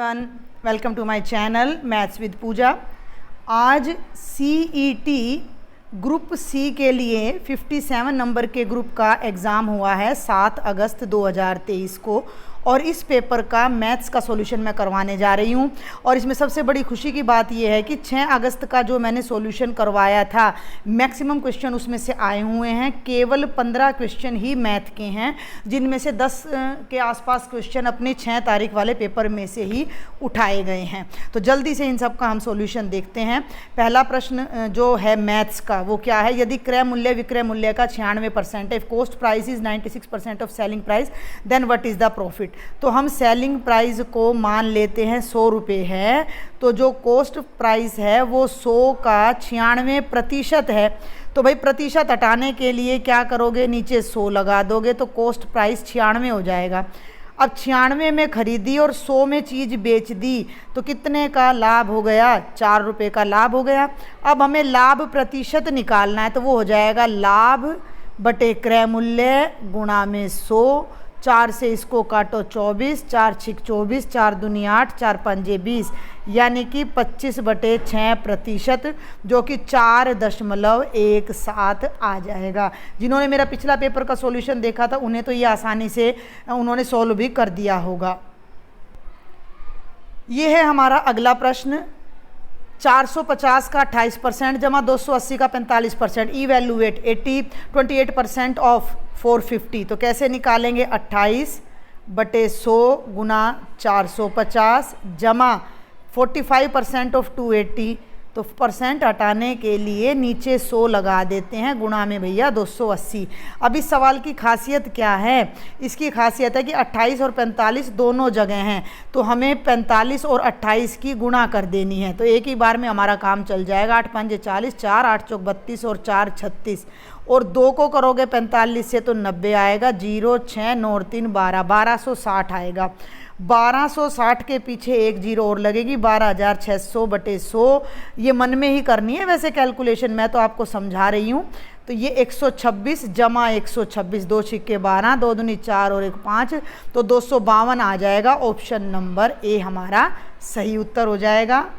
Welcome to my channel maths with Pooja. आज CET group C के लिए 57 नंबर के ग्रुप का एग्ज़ाम हुआ है 7 अगस्त 2023 को, और इस पेपर का मैथ्स का सॉल्यूशन मैं करवाने जा रही हूँ। और इसमें सबसे बड़ी खुशी की बात यह है कि 6 अगस्त का जो मैंने सॉल्यूशन करवाया था, मैक्सिमम क्वेश्चन उसमें से आए हुए हैं। केवल 15 क्वेश्चन ही मैथ के हैं, जिनमें से 10 के आसपास क्वेश्चन अपने 6 तारीख वाले पेपर में से ही उठाए गए हैं। तो जल्दी से इन सब का हम सॉल्यूशन देखते हैं। पहला प्रश्न जो है मैथ्स का वो क्या है, यदि क्रय मूल्य विक्रय मूल्य का 96% है, cost price is 96% of selling price, then what is the profit. तो हम सेलिंग प्राइस को मान लेते हैं 100 रुपये है, तो जो कॉस्ट प्राइस है वो 100 का 96% है। तो भाई प्रतिशत हटाने के लिए क्या करोगे, नीचे 100 लगा दोगे तो कॉस्ट प्राइस 96 हो जाएगा। अब 96 में खरीदी और 100 में चीज़ बेच दी तो कितने का लाभ हो गया, 4 रुपये का लाभ हो गया। अब हमें लाभ प्रतिशत निकालना है, तो वो हो जाएगा लाभ बटे क्रय मूल्य गुणा में 100। 4 से इसको काटो 24, 4 छिक 24, 4 दूनी 8, 4 पंजे 20, यानी कि 25/6%, जो कि 4.17 आ जाएगा। जिन्होंने मेरा पिछला पेपर का सॉल्यूशन देखा था उन्हें तो ये आसानी से उन्होंने सॉल्व भी कर दिया होगा। ये है हमारा अगला प्रश्न। 450 का 28% जमा 280 का 45%, इवैल्यूएट 28% ऑफ 450। तो कैसे निकालेंगे, 28/100 गुना 450 जमा 45% ऑफ 280। तो परसेंट हटाने के लिए नीचे 100 लगा देते हैं, गुणा में भैया 280। अब इस सवाल की खासियत क्या है, इसकी खासियत है कि 28 और 45 दोनों जगह हैं, तो हमें 45 और 28 की गुणा कर देनी है। तो एक ही बार में हमारा काम चल जाएगा। 8 पंजे 40, 4 8 चौक 32 और 4 36, और 2 को करोगे 45 से तो 90 आएगा। 0 6 9 3 12, 1260 आएगा। 1260 के पीछे एक जीरो और लगेगी, 12,600/100। ये मन में ही करनी है वैसे कैलकुलेशन, मैं तो आपको समझा रही हूँ। तो ये 126 जमा 126, 2 छिक्के 12, 2 दूनी 4 और 1 5, तो 252 आ जाएगा। ऑप्शन नंबर ए हमारा सही उत्तर हो जाएगा।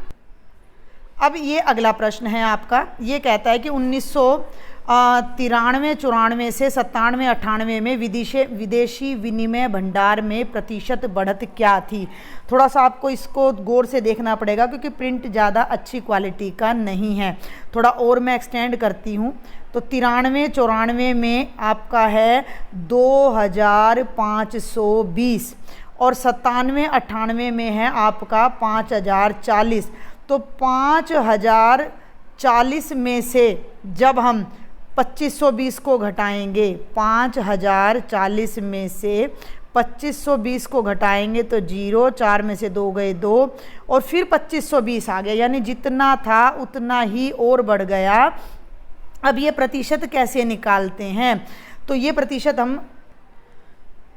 अब ये अगला प्रश्न है आपका। ये कहता है कि 1993-94 से 97-98 में विदेशी विनिमय भंडार में प्रतिशत बढ़त क्या थी। थोड़ा सा आपको इसको गौर से देखना पड़ेगा क्योंकि प्रिंट ज़्यादा अच्छी क्वालिटी का नहीं है। थोड़ा और मैं एक्सटेंड करती हूँ। तो 93-94 में आपका है 2520, और 97-98 में है आपका 5040। तो 5040 में से जब हम 2520 को घटाएंगे, 5040 में से 2520 को घटाएंगे तो 0, 4 में से 2 गए 2, और फिर 2520 आ गया, यानी जितना था उतना ही और बढ़ गया। अब ये प्रतिशत कैसे निकालते हैं, तो ये प्रतिशत हम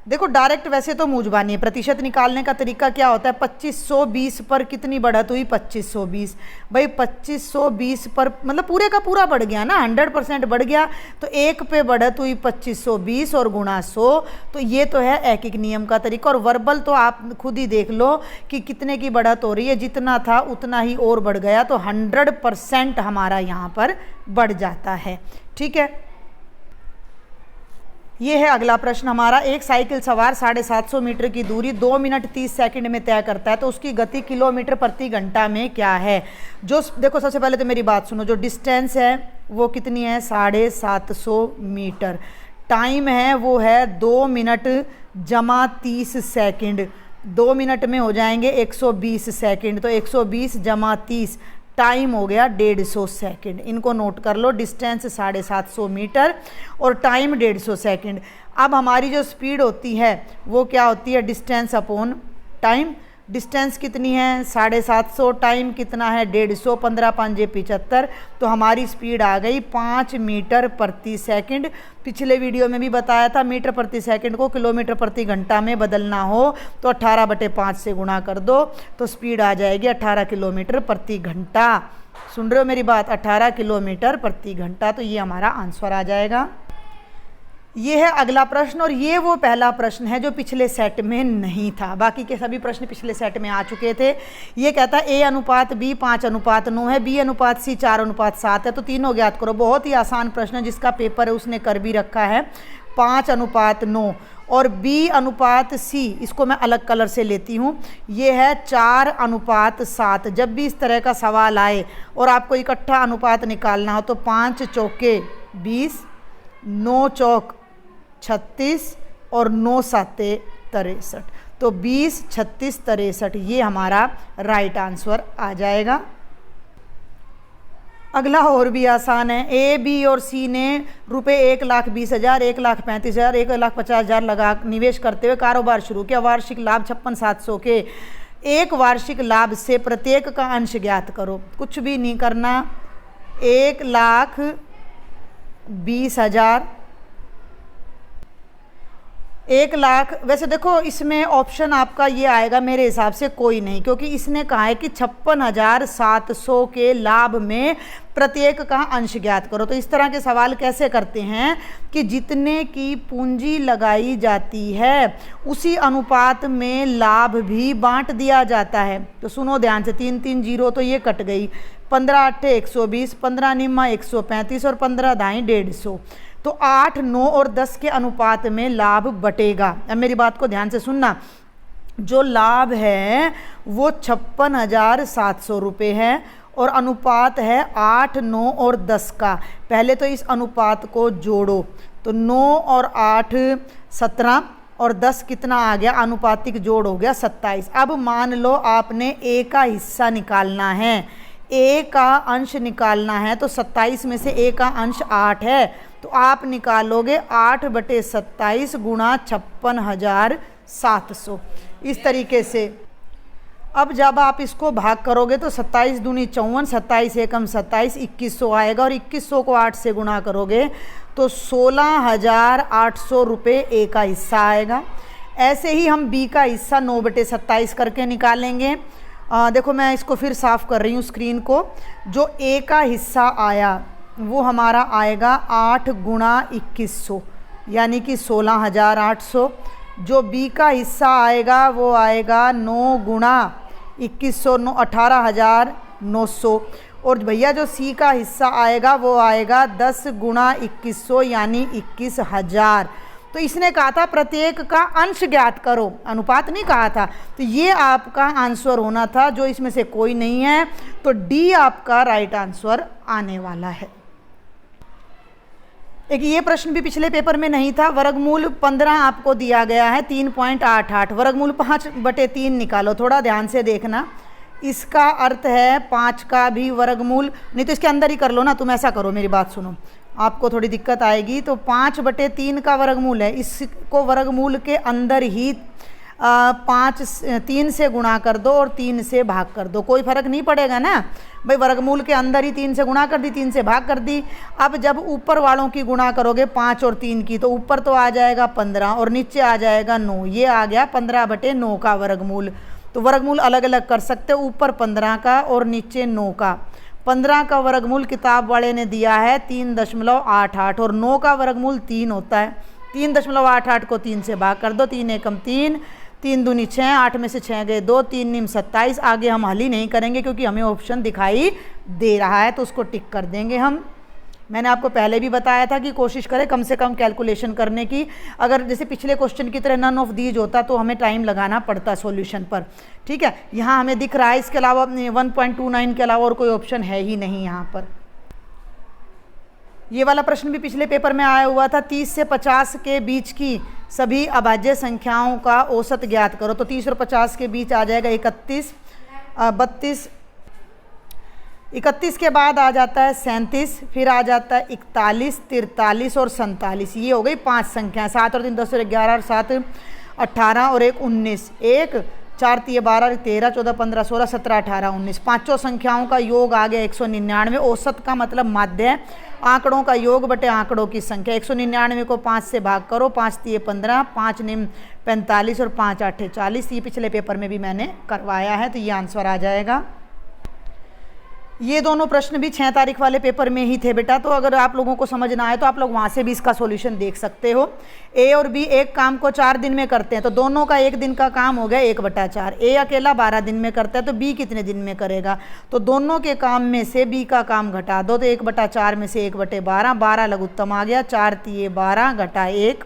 देखो डायरेक्ट वैसे तो मूंजबानी है। प्रतिशत निकालने का तरीका क्या होता है, 2520 पर कितनी बढ़त हुई, 2520। भाई 2520 पर मतलब पूरे का पूरा बढ़ गया ना, 100% बढ़ गया, तो 1 पे बढ़त हुई 2520 और गुणा 100। तो ये तो है एकिक नियम का तरीका। और वर्बल तो आप खुद ही देख लो कि कितने की बढ़त हो रही है, जितना था उतना ही और बढ़ गया, तो 100% हमारा यहाँ पर बढ़ जाता है। ठीक है, ये है अगला प्रश्न हमारा। एक साइकिल सवार 750 मीटर की दूरी 2 मिनट 30 सेकंड में तय करता है, तो उसकी गति किलोमीटर प्रति घंटा में क्या है। जो देखो सबसे पहले तो मेरी बात सुनो, जो डिस्टेंस है वो कितनी है, 750 मीटर। टाइम है वो है 2 मिनट जमा 30 सेकंड। 2 मिनट में हो जाएंगे 120 सेकंड, तो 120 जमा 30, टाइम हो गया 150 सेकंड। इनको नोट कर लो, डिस्टेंस 750 मीटर और टाइम 150 सेकंड। अब हमारी जो स्पीड होती है वो क्या होती है, डिस्टेंस अपॉन टाइम। डिस्टेंस कितनी है 750, टाइम कितना है 150, 15 पंजे 75, तो हमारी स्पीड आ गई 5 मीटर प्रति सेकंड। पिछले वीडियो में भी बताया था, मीटर प्रति सेकंड को किलोमीटर प्रति घंटा में बदलना हो तो 18/5 से गुणा कर दो, तो स्पीड आ जाएगी 18 किलोमीटर प्रति घंटा। सुन रहे हो मेरी बात, 18 किलोमीटर प्रति घंटा। तो ये हमारा आंसर आ जाएगा। ये है अगला प्रश्न, और ये वो पहला प्रश्न है जो पिछले सेट में नहीं था। बाकी के सभी प्रश्न पिछले सेट में आ चुके थे। ये कहता है A/B 5/9 है, B/C 4/7 है, तो तीनों ज्ञात करो। बहुत ही आसान प्रश्न है, जिसका पेपर है उसने कर भी रखा है। 5/9 और B/C, इसको मैं अलग कलर से लेती हूँ, ये है 4/7। जब भी इस तरह का सवाल आए और आपको इकट्ठा अनुपात निकालना हो तो 5 चौके 20, 9 चौक 36 और 9 साते 63, तो 20, 36, 63 ये हमारा राइट आंसर आ जाएगा। अगला और भी आसान है। A, B और C ने रुपये 1,20,000, 1,35,000, 1,50,000 लगा निवेश करते हुए कारोबार शुरू किया। वार्षिक लाभ 56,700 के एक वार्षिक लाभ से प्रत्येक का अंश ज्ञात करो। कुछ भी नहीं करना, 1,20,000, 1,00,000। वैसे देखो इसमें ऑप्शन आपका ये आएगा मेरे हिसाब से कोई नहीं, क्योंकि इसने कहा है कि 56,700 के लाभ में प्रत्येक का अंश ज्ञात करो। तो इस तरह के सवाल कैसे करते हैं कि जितने की पूंजी लगाई जाती है उसी अनुपात में लाभ भी बांट दिया जाता है। तो सुनो ध्यान से, 3 3 0 तो ये कट गई, 15 8 120, 15 निम्मा 135 और 15 दाएँ 150, तो 8, 9 और 10 के अनुपात में लाभ बटेगा। अब मेरी बात को ध्यान से सुनना, जो लाभ है वो 56,700 रुपये है और अनुपात है 8, 9 और 10 का। पहले तो इस अनुपात को जोड़ो, तो 9 और 8 17 और 10 कितना आ गया, अनुपातिक जोड़ हो गया 27। अब मान लो आपने A का हिस्सा निकालना है, A का अंश निकालना है, तो 27 में से A का अंश 8 है, तो आप निकालोगे 8/27 गुणा 56,700 इस तरीके से। अब जब आप इसको भाग करोगे तो 27 दूनी 54, 27 एकम 27, 2100 आएगा, और 2100 को 8 से गुणा करोगे तो 16,800 रुपये A का हिस्सा आएगा। ऐसे ही हम B का हिस्सा 9/27 करके निकालेंगे। देखो मैं इसको फिर साफ़ कर रही हूँ स्क्रीन को। जो A का हिस्सा आया वो हमारा आएगा 8 गुणा 2100 यानी कि 16,800। जो B का हिस्सा आएगा वो आएगा 9 गुणा 2100, 18,900। और भैया जो C का हिस्सा आएगा वो आएगा 10 गुणा 2100 यानी 21,000। तो इसने कहा था प्रत्येक का अंश ज्ञात करो, अनुपात नहीं कहा था। तो ये आपका आंसर होना था, जो इसमें से कोई नहीं है, तो D आपका राइट आंसर आने वाला है। एक ये प्रश्न भी पिछले पेपर में नहीं था। वर्गमूल 15 आपको दिया गया है 3.88, वर्गमूल 5/3 निकालो। थोड़ा ध्यान से देखना, इसका अर्थ है 5 का भी वर्गमूल, नहीं तो इसके अंदर ही कर लो ना। तुम ऐसा करो, मेरी बात सुनो, आपको थोड़ी दिक्कत आएगी। तो 5/3 का वर्गमूल है, इसको वर्गमूल के अंदर ही 3 से गुणा कर दो और 3 से भाग कर दो, कोई फर्क नहीं पड़ेगा ना भाई। वर्गमूल के अंदर ही 3 से गुणा कर दी, 3 से भाग कर दी। अब जब ऊपर वालों की गुणा करोगे 5 और 3 की, तो ऊपर तो आ जाएगा 15 और नीचे आ जाएगा 9। ये आ गया 15/9 का वर्गमूल। तो वर्गमूल अलग अलग कर सकते हो, ऊपर 15 का और नीचे 9 का। 15 का वर्गमूल किताब वाले ने दिया है 3.88 और 9 का वर्गमूल 3 होता है। 3.88 को 3 से भाग कर दो, 3 एकम 3, 3 दूनी 6, 8 में से 6 गए 2, 3 निम 27। आगे हम हल ही नहीं करेंगे क्योंकि हमें ऑप्शन दिखाई दे रहा है, तो उसको टिक कर देंगे हम। मैंने आपको पहले भी बताया था कि कोशिश करें कम से कम कैलकुलेशन करने की। अगर जैसे पिछले क्वेश्चन की तरह नन ऑफ दीज होता तो हमें टाइम लगाना पड़ता सॉल्यूशन पर, ठीक है। यहाँ हमें दिख रहा है, इसके अलावा 1.29 के अलावा और कोई ऑप्शन है ही नहीं यहाँ पर। ये वाला प्रश्न भी पिछले पेपर में आया हुआ था। 30 से 50 के बीच की सभी अभाज्य संख्याओं का औसत ज्ञात करो। तो 30 और 50 के बीच आ जाएगा 31, 32, 31 के बाद आ जाता है 37, फिर आ जाता है 41, 43 और 47। ये हो गई 5 संख्याएं। 7 और 3 10 और 11 और 7 18 और 1 19, 1 4 3 12 13 14 15 16 17 18 19। पाँचों संख्याओं का योग आ गया 199। औसत का मतलब माध्य है, आंकड़ों का योग बटे आंकड़ों की संख्या। 199 को 5 से भाग करो, 5 3 15, 5 निम 45 और 5 8 40। ये पिछले पेपर में भी मैंने करवाया है, तो ये आंसर आ जाएगा। ये दोनों प्रश्न भी 6 तारीख वाले पेपर में ही थे बेटा, तो अगर आप लोगों को समझ ना आए तो आप लोग वहाँ से भी इसका सॉल्यूशन देख सकते हो। ए और बी एक काम को 4 दिन में करते हैं, तो दोनों का 1 दिन का काम हो गया 1/4। ए अकेला 12 दिन में करता है, तो बी कितने दिन में करेगा? तो दोनों के काम में से बी का काम घटा दो, तो 1/4 में से 1/12, 12 लघुत्तम आ गया, 4 तिये 12 घटा 1,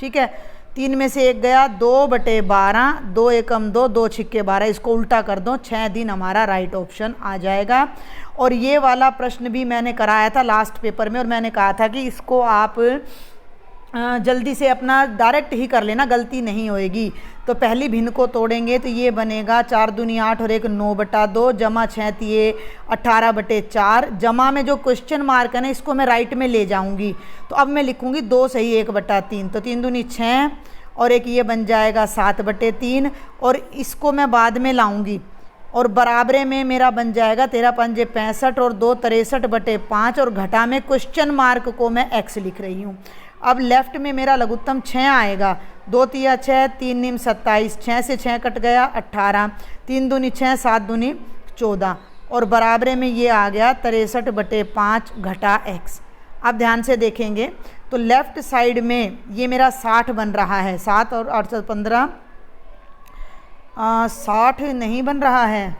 ठीक है। 3 में से 1 गया, 2/12, 2 एकम 2, 2 छिक्के 12, इसको उल्टा कर दो, 6 दिन हमारा राइट ऑप्शन आ जाएगा। और ये वाला प्रश्न भी मैंने कराया था लास्ट पेपर में, और मैंने कहा था कि इसको आप जल्दी से अपना डायरेक्ट ही कर लेना, गलती नहीं होएगी। तो पहली भिन्न को तोड़ेंगे तो ये बनेगा 4 दूनी 8 और 1 9/2 जमा 6 तिये 18/4। जमा में जो क्वेश्चन मार्क है ना, इसको मैं राइट में ले जाऊंगी, तो अब मैं लिखूंगी 2 सही 1/3, तो 3 दूनी 6 और एक ये बन जाएगा 7/3, और इसको मैं बाद में लाऊंगी, और बराबरे में मेरा बन जाएगा 13 पंजे 65 और 2 63/5, और घटा में क्वेश्चन मार्क को मैं x लिख रही हूँ। अब लेफ्ट में मेरा लघुत्तम 6 आएगा, 2 तिया 6, 3 निम 27, 6 से 6 कट गया 18, 3 दूनी 6, 7 दूनी 14, और बराबरे में ये आ गया 63/5 घटा x। अब ध्यान से देखेंगे तो लेफ्ट साइड में ये मेरा 60 बन रहा है, 7 और 8 15, 60 नहीं बन रहा है,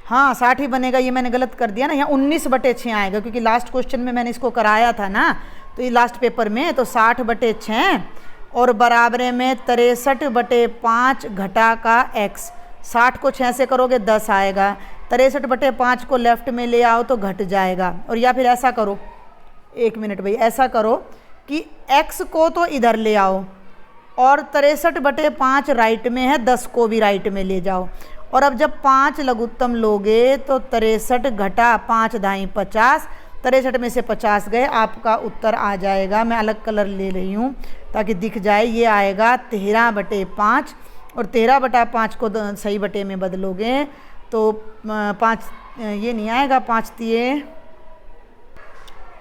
हाँ 60 ही बनेगा, ये मैंने गलत कर दिया ना, यहाँ 19/6 आएगा, क्योंकि लास्ट क्वेश्चन में मैंने इसको कराया था ना, तो ये लास्ट पेपर में, तो 60/6 और बराबरे में 63/5 घटा का x। 60 को 6 से करोगे 10 आएगा, 63/5 को लेफ्ट में ले आओ तो घट जाएगा। और या फिर ऐसा करो, 1 मिनट भाई, ऐसा करो कि x को तो इधर ले आओ और 63/5 राइट में है, 10 को भी राइट में ले जाओ। और अब जब 5 लघुत्तम लोगे तो 63 घटा 5 दाई 50, 63 में से 50 गए, आपका उत्तर आ जाएगा। मैं अलग कलर ले रही हूँ ताकि दिख जाए, ये आएगा 13/5, और 13/5 को सही बटे में बदलोगे तो 5 ये नहीं आएगा, 5 तिये,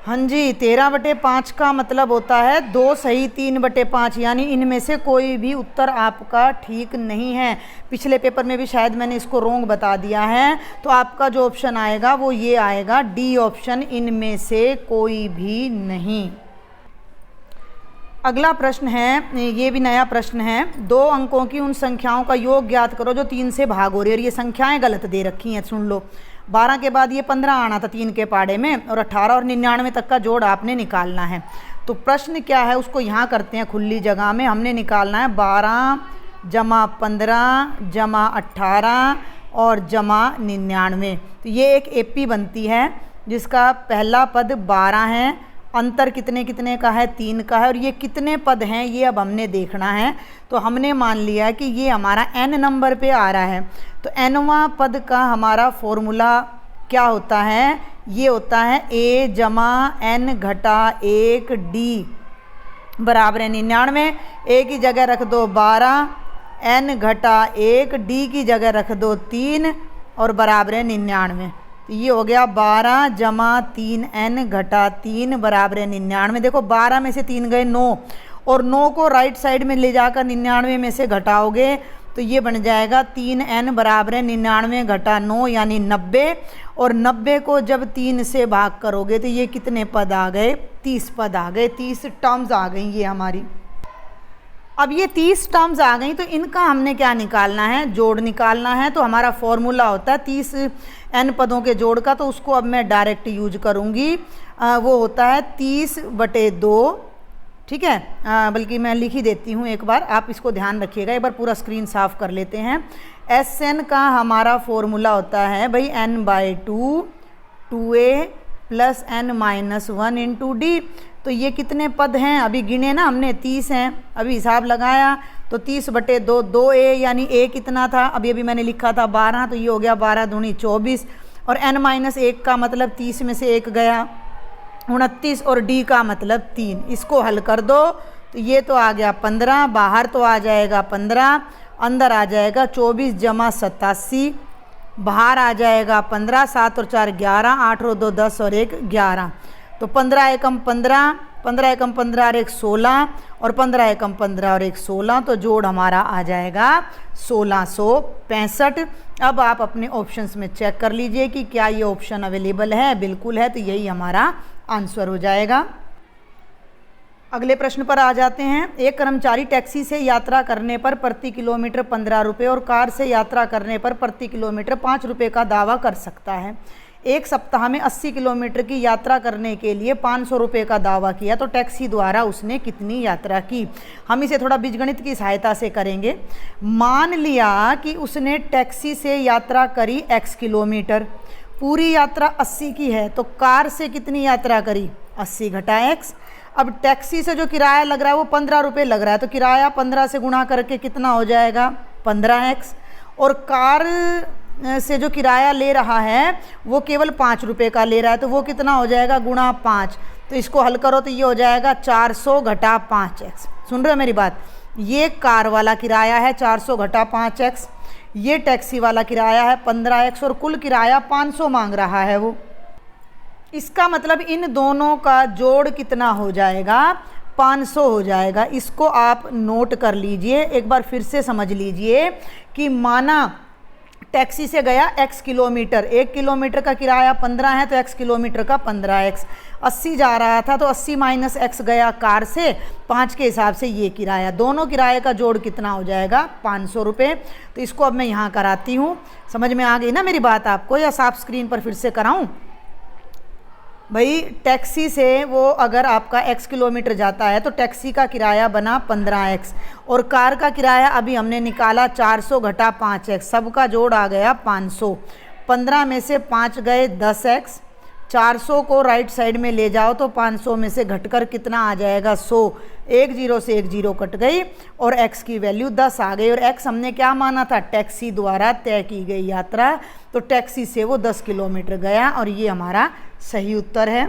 हाँ जी 13/5 का मतलब होता है 2 सही 3/5, यानी इनमें से कोई भी उत्तर आपका ठीक नहीं है। पिछले पेपर में भी शायद मैंने इसको रॉन्ग बता दिया है, तो आपका जो ऑप्शन आएगा वो ये आएगा, डी ऑप्शन, इनमें से कोई भी नहीं। अगला प्रश्न है, ये भी नया प्रश्न है, 2 अंकों की उन संख्याओं का योग ज्ञात करो जो 3 से भाग हो रही है, और ये संख्याएं गलत दे रखी हैं, सुन लो। 12 के बाद ये 15 आना था 3 के पाड़े में, और 18 और 99 तक का जोड़ आपने निकालना है। तो प्रश्न क्या है उसको यहाँ करते हैं, खुली जगह में हमने निकालना है 12 जमा 15 जमा 18 और जमा 99। तो ये एक एपी बनती है जिसका पहला पद 12 है, अंतर कितने कितने का है, 3 का है, और ये कितने पद हैं ये अब हमने देखना है। तो हमने मान लिया कि ये हमारा n नंबर पे आ रहा है, तो nवां पद का हमारा फॉर्मूला क्या होता है, ये होता है a जमा n घटा 1d बराबर है 99। a की जगह रख दो 12, n घटा 1, d की जगह रख दो 3 और बराबर है 99। तो ये हो गया 12 जमा 3n घटा 3 बराबर है 99। देखो 12 में से 3 गए 9, और 9 को राइट साइड में ले जाकर 99 में से घटाओगे तो ये बन जाएगा 3n बराबर है 99 घटा 9 यानी 90, और 90 को जब 3 से भाग करोगे तो ये कितने पद आ गए, 30 पद आ गए, 30 टर्म्स आ गई ये हमारी। अब ये 30 टर्म्स आ गई तो इनका हमने क्या निकालना है, जोड़ निकालना है। तो हमारा फॉर्मूला होता है 30 n पदों के जोड़ का, तो उसको अब मैं डायरेक्ट यूज करूँगी, वो होता है 30/2, ठीक है। बल्कि मैं लिख ही देती हूँ एक बार, आप इसको ध्यान रखिएगा, एक बार पूरा स्क्रीन साफ कर लेते हैं। SN का हमारा फॉर्मूला होता है भाई n/2 2a plus n-1 into D. तो ये कितने पद हैं अभी गिने ना हमने, 30 हैं, अभी हिसाब लगाया तो 30/2 2a यानी a कितना था, अभी मैंने लिखा था 12, तो ये हो गया 12 दूनी 24, और n-1 का मतलब 30 में से 1 गया 29, और d का मतलब 3। इसको हल कर दो तो ये तो आ गया 15, बाहर तो आ जाएगा 15, अंदर आ जाएगा 24 जमा 87, बाहर आ जाएगा 15, 7 और 4 11, 8 और 2 10 और 1 11। तो 15 एकम 15, 15 एकम 15 और 1 16 और 15 एकम 15 और 1 16, तो जोड़ हमारा आ जाएगा 1665। अब आप अपने ऑप्शंस में चेक कर लीजिए कि क्या ये ऑप्शन अवेलेबल है। बिल्कुल है, तो यही हमारा आंसर हो जाएगा। अगले प्रश्न पर आ जाते हैं। एक कर्मचारी टैक्सी से यात्रा करने पर प्रति किलोमीटर 15 रुपये और कार से यात्रा करने पर प्रति किलोमीटर 5 रुपये का दावा कर सकता है। एक सप्ताह में 80 किलोमीटर की यात्रा करने के लिए 500 रुपये का दावा किया, तो टैक्सी द्वारा उसने कितनी यात्रा की। हम इसे थोड़ा बीजगणित की सहायता से करेंगे। मान लिया कि उसने टैक्सी से यात्रा करी x किलोमीटर, पूरी यात्रा 80 की है, तो कार से कितनी यात्रा करी, 80 घटा x। अब टैक्सी से जो किराया लग रहा है वो 15 रुपये लग रहा है, तो किराया 15 से गुणा करके कितना हो जाएगा, 15x। और कार से जो किराया ले रहा है वो केवल 5 रुपये का ले रहा है, तो वो कितना हो जाएगा, गुणा 5। तो इसको हल करो तो ये हो जाएगा 400 घटा 5x। सुन रहे हो मेरी बात, ये कार वाला किराया है 400 घटा 5x, ये टैक्सी वाला किराया है 15x और कुल किराया 500 मांग रहा है वो। इसका मतलब इन दोनों का जोड़ कितना हो जाएगा, 500 हो जाएगा। इसको आप नोट कर लीजिए, एक बार फिर से समझ लीजिए कि माना टैक्सी से गया x किलोमीटर, 1 किलोमीटर का किराया 15 है, तो x किलोमीटर का 15x, 80 जा रहा था तो 80 माइनस x गया कार से, 5 के हिसाब से ये किराया, दोनों किराए का जोड़ कितना हो जाएगा, 500 रुपये। तो इसको अब मैं यहाँ कराती हूँ। समझ में आ गई ना मेरी बात आपको, या साफ स्क्रीन पर फिर से कराऊँ। भाई टैक्सी से वो अगर आपका x किलोमीटर जाता है तो टैक्सी का किराया बना 15x और कार का किराया अभी हमने निकाला 400 घटा 5x, सबका जोड़ आ गया 500। 15 में से 5 गए 10x, 400 को राइट साइड में ले जाओ तो 500 में से घटकर कितना आ जाएगा, 100। एक जीरो से एक जीरो कट गई और x की वैल्यू 10 आ गई। और x हमने क्या माना था, टैक्सी द्वारा तय की गई यात्रा, तो टैक्सी से वो 10 किलोमीटर गया और ये हमारा सही उत्तर है।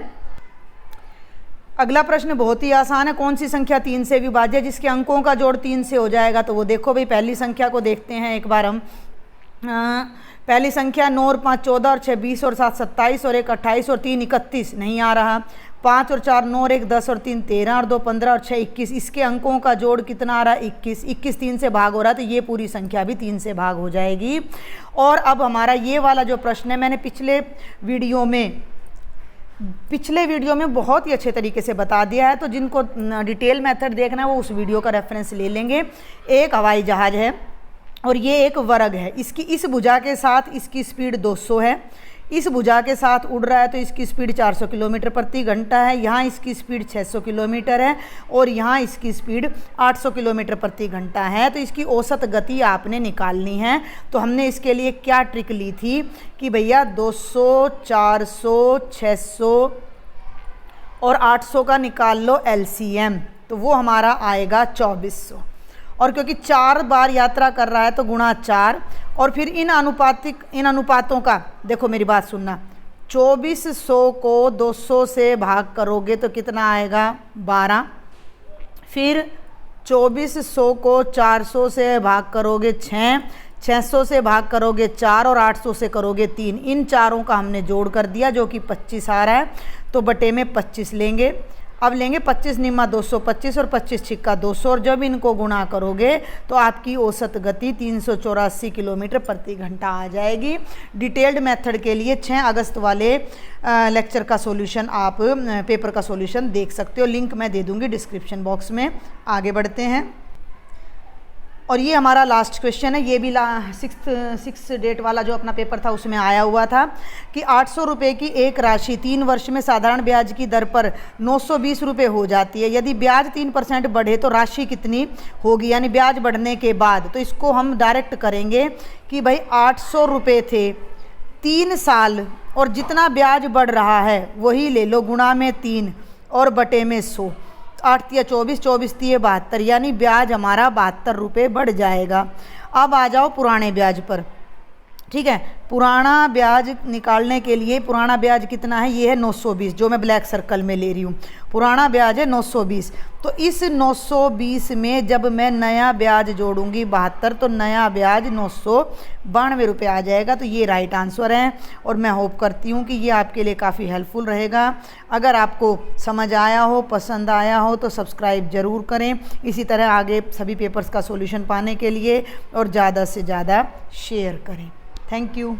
अगला प्रश्न बहुत ही आसान है। कौन सी संख्या 3 से विभाज्य जिसके अंकों का जोड़ 3 से हो जाएगा, तो वो देखो भाई पहली संख्या को देखते हैं एक बार हम। पहली संख्या 9 और 5 14 और 6 20 और 7 27 और 1 28 और 3 31 नहीं आ रहा। 5 और 4 9 और 1 10 और 3 13 और 2 15 और 6 21, इसके अंकों का जोड़ कितना आ रहा है, 21। 21 3 से भाग हो रहा है, तो ये पूरी संख्या भी 3 से भाग हो जाएगी। और अब हमारा ये वाला जो प्रश्न है, मैंने पिछले वीडियो में बहुत ही अच्छे तरीके से बता दिया है, तो जिनको डिटेल मेथड देखना है वो उस वीडियो का रेफरेंस ले लेंगे। एक हवाई जहाज़ है और ये एक वर्ग है, इसकी इस भुजा के साथ इसकी स्पीड 200 है, इस भुजा के साथ उड़ रहा है तो इसकी स्पीड 400 किलोमीटर प्रति घंटा है, यहाँ इसकी स्पीड 600 किलोमीटर है और यहाँ इसकी स्पीड 800 किलोमीटर प्रति घंटा है। तो इसकी औसत गति आपने निकालनी है। तो हमने इसके लिए क्या ट्रिक ली थी कि भैया 200, 400, 600 और 800 का निकाल लो LCM, तो वो हमारा आएगा 2400। और क्योंकि 4 बार यात्रा कर रहा है तो गुणा 4, और फिर इन अनुपातों का देखो मेरी बात सुनना, 2400 को 200 से भाग करोगे तो कितना आएगा, 12। फिर 2400 को 400 से भाग करोगे 6, 600 से भाग करोगे 4 और 800 से करोगे 3। इन चारों का हमने जोड़ कर दिया जो कि 25 आ रहा है, तो बटे में 25 लेंगे। अब लेंगे 25 निम्मा 225 और 25 छिक्का 200, और जब इनको गुणा करोगे तो आपकी औसत गति 384 किलोमीटर प्रति घंटा आ जाएगी। डिटेल्ड मेथड के लिए 6 अगस्त वाले लेक्चर का सॉल्यूशन आप पेपर का सॉल्यूशन देख सकते हो, लिंक मैं दे दूंगी डिस्क्रिप्शन बॉक्स में। आगे बढ़ते हैं और ये हमारा लास्ट क्वेश्चन है, ये भी 6 डेट वाला जो अपना पेपर था उसमें आया हुआ था कि 800 रुपये की एक राशि 3 वर्ष में साधारण ब्याज की दर पर 920 रुपये हो जाती है। यदि ब्याज 3% बढ़े तो राशि कितनी होगी, यानी ब्याज बढ़ने के बाद। तो इसको हम डायरेक्ट करेंगे कि भाई 800 रुपये थे 3 साल और जितना ब्याज बढ़ रहा है वही ले लो, गुणा में 3 और बटे में 100। 8 या 24, 24 3 72, यानी ब्याज हमारा 72 रुपये बढ़ जाएगा। अब आ जाओ पुराने ब्याज पर। ठीक है। पुराना ब्याज निकालने के लिए, पुराना ब्याज कितना है, ये है 920, जो मैं ब्लैक सर्कल में ले रही हूँ। पुराना ब्याज है 920। तो इस 920 में जब मैं नया ब्याज जोड़ूंगी 72, तो नया ब्याज 992 रुपये आ जाएगा। तो ये राइट आंसर है और मैं होप करती हूँ कि ये आपके लिए काफ़ी हेल्पफुल रहेगा। अगर आपको समझ आया हो, पसंद आया हो तो सब्सक्राइब ज़रूर करें। इसी तरह आगे सभी पेपर्स का सॉल्यूशन पाने के लिए और ज़्यादा से ज़्यादा शेयर करें। Thank you.